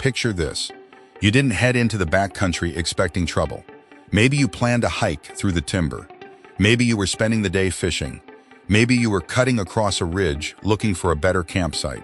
picture this. You didn't head into the backcountry expecting trouble. Maybe you planned a hike through the timber. Maybe you were spending the day fishing. Maybe you were cutting across a ridge looking for a better campsite.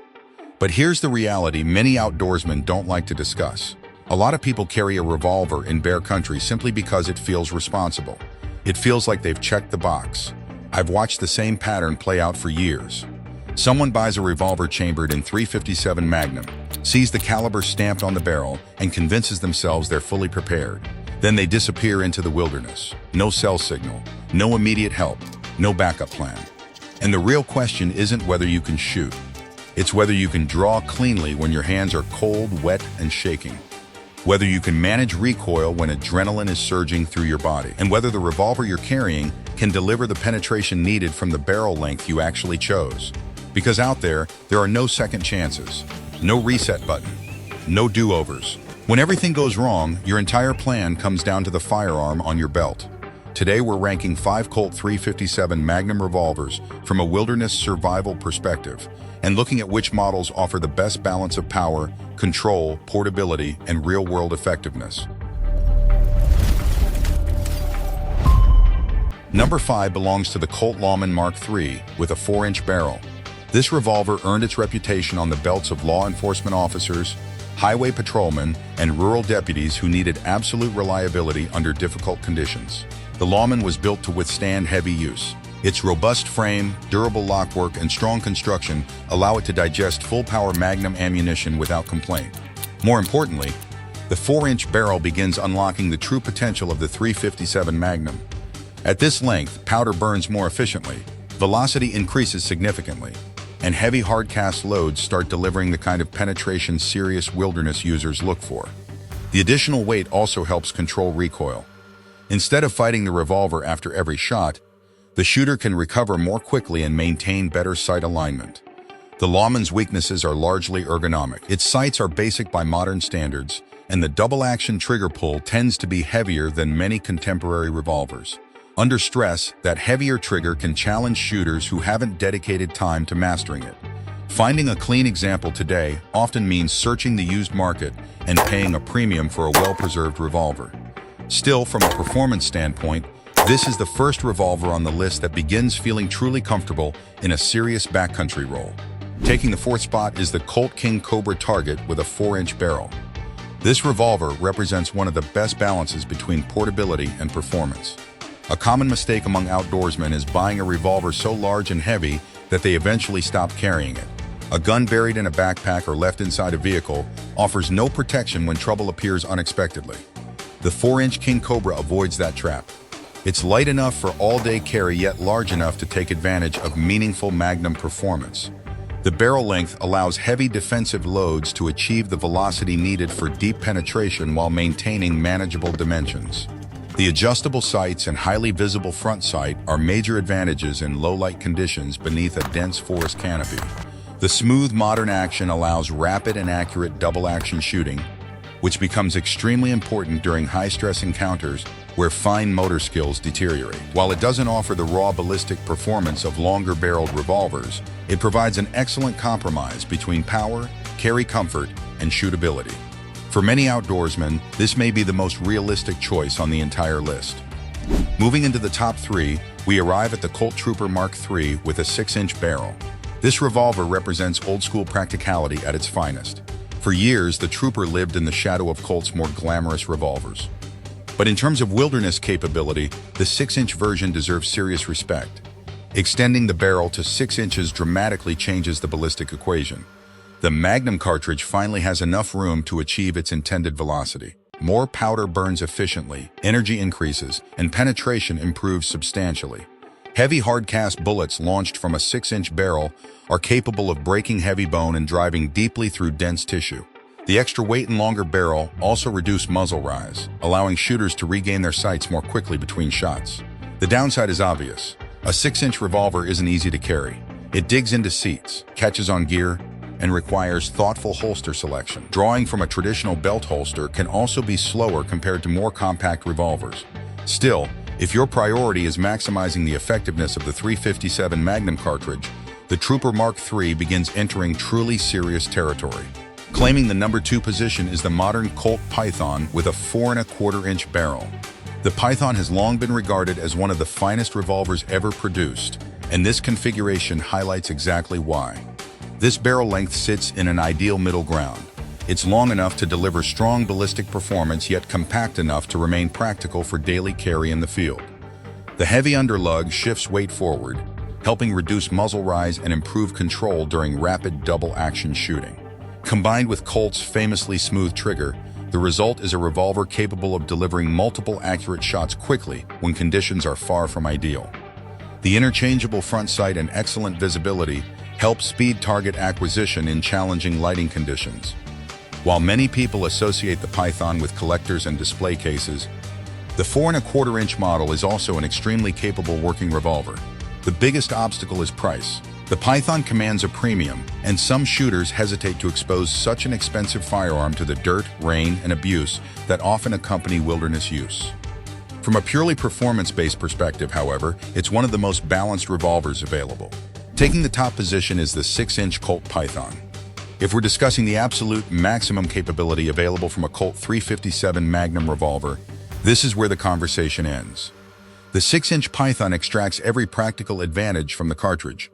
But here's the reality many outdoorsmen don't like to discuss. A lot of people carry a revolver in bear country simply because it feels responsible. It feels like they've checked the box. I've watched the same pattern play out for years. Someone buys a revolver chambered in .357 Magnum, sees the caliber stamped on the barrel, and convinces themselves they're fully prepared. Then they disappear into the wilderness. No cell signal, no immediate help, no backup plan. And the real question isn't whether you can shoot. It's whether you can draw cleanly when your hands are cold, wet, and shaking. Whether you can manage recoil when adrenaline is surging through your body. And whether the revolver you're carrying can deliver the penetration needed from the barrel length you actually chose. Because out there are no second chances, no reset button, no do-overs. When everything goes wrong, your entire plan comes down to the firearm on your belt. Today we're ranking 5 Colt 357 Magnum revolvers from a wilderness survival perspective, and looking at which models offer the best balance of power, control, portability, and real-world effectiveness. Number 5 belongs to the Colt Lawman Mark III with a 4-inch barrel. This revolver earned its reputation on the belts of law enforcement officers, highway patrolmen, and rural deputies who needed absolute reliability under difficult conditions. The Lawman was built to withstand heavy use. Its robust frame, durable lockwork, and strong construction allow it to digest full-power Magnum ammunition without complaint. More importantly, the 4-inch barrel begins unlocking the true potential of the .357 Magnum. At this length, powder burns more efficiently, velocity increases significantly, and heavy hard-cast loads start delivering the kind of penetration serious wilderness users look for. The additional weight also helps control recoil. Instead of fighting the revolver after every shot, the shooter can recover more quickly and maintain better sight alignment. The Lawman's weaknesses are largely ergonomic. Its sights are basic by modern standards, and the double-action trigger pull tends to be heavier than many contemporary revolvers. Under stress, that heavier trigger can challenge shooters who haven't dedicated time to mastering it. Finding a clean example today often means searching the used market and paying a premium for a well-preserved revolver. Still, from a performance standpoint, this is the first revolver on the list that begins feeling truly comfortable in a serious backcountry role. Taking the 4th spot is the Colt King Cobra Target with a 4-inch barrel. This revolver represents one of the best balances between portability and performance. A common mistake among outdoorsmen is buying a revolver so large and heavy that they eventually stop carrying it. A gun buried in a backpack or left inside a vehicle offers no protection when trouble appears unexpectedly. The 4-inch King Cobra avoids that trap. It's light enough for all-day carry yet large enough to take advantage of meaningful Magnum performance. The barrel length allows heavy defensive loads to achieve the velocity needed for deep penetration while maintaining manageable dimensions. The adjustable sights and highly visible front sight are major advantages in low-light conditions beneath a dense forest canopy. The smooth modern action allows rapid and accurate double-action shooting, which becomes extremely important during high-stress encounters where fine motor skills deteriorate. While it doesn't offer the raw ballistic performance of longer-barreled revolvers, it provides an excellent compromise between power, carry comfort, and shootability. For many outdoorsmen, this may be the most realistic choice on the entire list. Moving into the top 3, we arrive at the Colt Trooper Mark III with a 6-inch barrel. This revolver represents old-school practicality at its finest. For years, the Trooper lived in the shadow of Colt's more glamorous revolvers. But in terms of wilderness capability, the 6-inch version deserves serious respect. Extending the barrel to 6 inches dramatically changes the ballistic equation. The Magnum cartridge finally has enough room to achieve its intended velocity. More powder burns efficiently, energy increases, and penetration improves substantially. Heavy hard-cast bullets launched from a 6-inch barrel are capable of breaking heavy bone and driving deeply through dense tissue. The extra weight and longer barrel also reduce muzzle rise, allowing shooters to regain their sights more quickly between shots. The downside is obvious. A 6-inch revolver isn't easy to carry. It digs into seats, catches on gear, and requires thoughtful holster selection. Drawing from a traditional belt holster can also be slower compared to more compact revolvers. Still, if your priority is maximizing the effectiveness of the .357 Magnum cartridge, the Trooper Mark III begins entering truly serious territory. Claiming the number 2 position is the modern Colt Python with a 4¼ inch barrel. The Python has long been regarded as one of the finest revolvers ever produced, and this configuration highlights exactly why. This barrel length sits in an ideal middle ground. It's long enough to deliver strong ballistic performance, yet compact enough to remain practical for daily carry in the field. The heavy underlug shifts weight forward, helping reduce muzzle rise and improve control during rapid double-action shooting. Combined with Colt's famously smooth trigger, the result is a revolver capable of delivering multiple accurate shots quickly when conditions are far from ideal. The interchangeable front sight and excellent visibility help speed target acquisition in challenging lighting conditions. While many people associate the Python with collectors and display cases, the 4¼ inch model is also an extremely capable working revolver. The biggest obstacle is price. The Python commands a premium, and some shooters hesitate to expose such an expensive firearm to the dirt, rain, and abuse that often accompany wilderness use. From a purely performance-based perspective, however, it's one of the most balanced revolvers available. Taking the top position is the 6-inch Colt Python. If we're discussing the absolute maximum capability available from a Colt 357 Magnum revolver, this is where the conversation ends. The 6-inch Python extracts every practical advantage from the cartridge.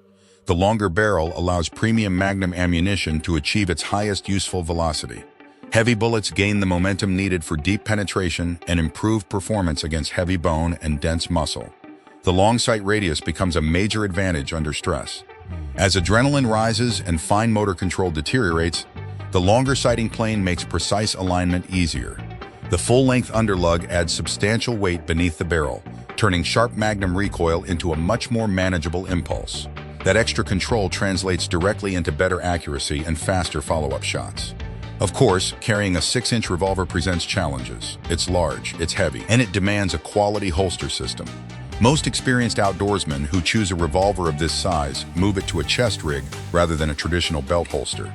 The longer barrel allows premium Magnum ammunition to achieve its highest useful velocity. Heavy bullets gain the momentum needed for deep penetration and improved performance against heavy bone and dense muscle. The long sight radius becomes a major advantage under stress. As adrenaline rises and fine motor control deteriorates, the longer sighting plane makes precise alignment easier. The full-length underlug adds substantial weight beneath the barrel, turning sharp Magnum recoil into a much more manageable impulse. That extra control translates directly into better accuracy and faster follow-up shots. Of course, carrying a 6-inch revolver presents challenges. It's large, it's heavy, and it demands a quality holster system. Most experienced outdoorsmen who choose a revolver of this size move it to a chest rig rather than a traditional belt holster.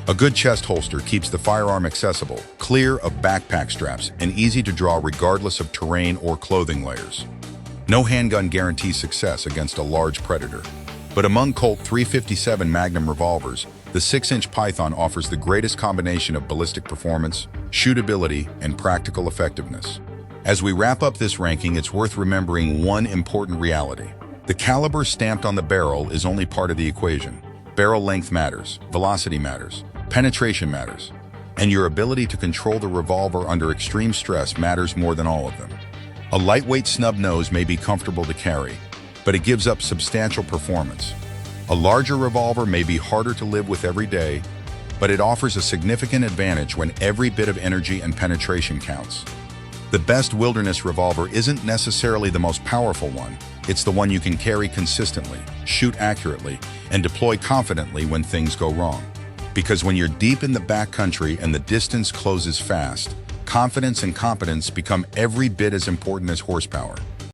A good chest holster keeps the firearm accessible, clear of backpack straps, and easy to draw regardless of terrain or clothing layers. No handgun guarantees success against a large predator. But among Colt 357 Magnum revolvers, the 6-inch Python offers the greatest combination of ballistic performance, shootability, and practical effectiveness. As we wrap up this ranking, it's worth remembering one important reality. The caliber stamped on the barrel is only part of the equation. Barrel length matters, velocity matters, penetration matters, and your ability to control the revolver under extreme stress matters more than all of them. A lightweight snub-nose may be comfortable to carry, but it gives up substantial performance. A larger revolver may be harder to live with every day, but it offers a significant advantage when every bit of energy and penetration counts. The best wilderness revolver isn't necessarily the most powerful one. It's the one you can carry consistently, shoot accurately, and deploy confidently when things go wrong. Because when you're deep in the backcountry and the distance closes fast, confidence and competence become every bit as important as horsepower.